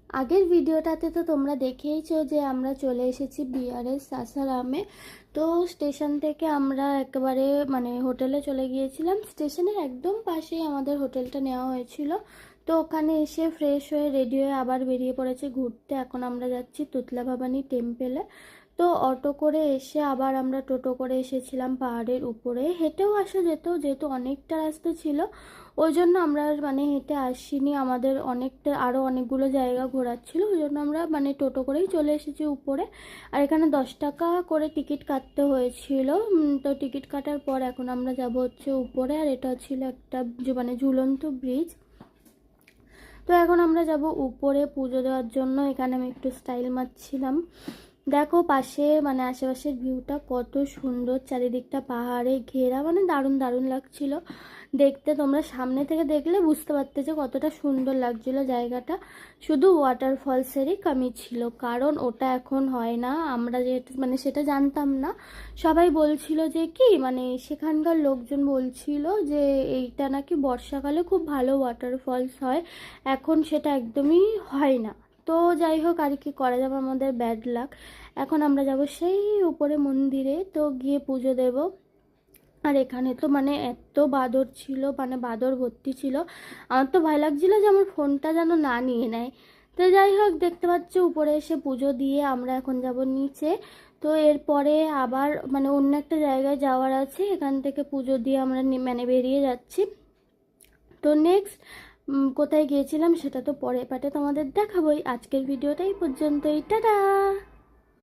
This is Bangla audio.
আগের ভিডিওটাতে তো তোমরা দেখেইছো যে আমরা চলে এসেছি বিআরএস সাসারামে। তো স্টেশন থেকে আমরা একেবারে হোটেলে চলে গিয়েছিলাম। স্টেশনের একদম পাশেই আমাদের হোটেলটা নেওয়া হয়েছিল। তো ওখানে এসে ফ্রেশ হয়ে রেডি হয়ে আবার বেরিয়ে পড়েছে ঘুরতে। এখন আমরা যাচ্ছি তুতলা ভবানী টেম্পেলে। তো অটো করে এসে আবার আমরা টোটো করে এসেছিলাম পাহাড়ের উপরে। হেঁটেও আসা যেত, যেহেতু অনেকটা রাস্তা ছিল ওই জন্য আমরা হেঁটে আসিনি। আমাদের অনেকটা আরও অনেকগুলো জায়গা ঘোরার ছিল, ওই জন্য আমরা টোটো করেই চলে এসেছি উপরে। আর এখানে 10 টাকা করে টিকিট কাটতে হয়েছিল। তো টিকিট কাটার পর এখন আমরা যাব হচ্ছে উপরে। আর এটা ছিল একটা ঝুলন্ত ব্রিজ। তো এখন আমরা যাব উপরে পুজো দেওয়ার জন্য। এখানে আমি একটু স্টাইল মারছিলাম। দেখো পাশে আশেপাশের ভিউটা কত সুন্দর, চারিদিকটা পাহাড়ে ঘেরা, দারুণ দারুণ লাগছিল দেখতে। তোমরা সামনে থেকে দেখলে বুঝতে পারতে যে কতটা সুন্দর লাগছিল জায়গাটা। শুধু ওয়াটারফলসেরই কমি ছিল, কারণ ওটা এখন হয় না। আমরা যে সেটা জানতাম না। সবাই বলছিল যে কি সেখানকার লোকজন বলছিল যে এইটা নাকি বর্ষাকালে খুব ভালো ওয়াটারফলস হয়, এখন সেটা একদমই হয় না। তো যাই হোক, আর কি করা যাবে, আমাদের ব্যাড লাক। এখন আমরা যাব সেই উপরে মন্দিরে, তো গিয়ে পুজো দেব। আর এখানে তো এত বাদর ছিল, বাদর ভর্তি ছিল। আমার তো ভয় লাগছিল যে আমার ফোনটা যেন না নিয়ে নেয়। তো যাই হোক, দেখতে পাচ্ছ উপরে এসে পুজো দিয়ে আমরা এখন যাব নিচে। তো এরপরে আবার অন্য একটা জায়গায় যাওয়ার আছে, এখান থেকে পুজো দিয়ে আমরা বেরিয়ে যাচ্ছি। তো নেক্সট কোথায় গিয়েছিলাম সেটা তো পরে পার্টে তোমাদের দেখাবোই। আজকের ভিডিওটা এই পর্যন্তই, টাটা।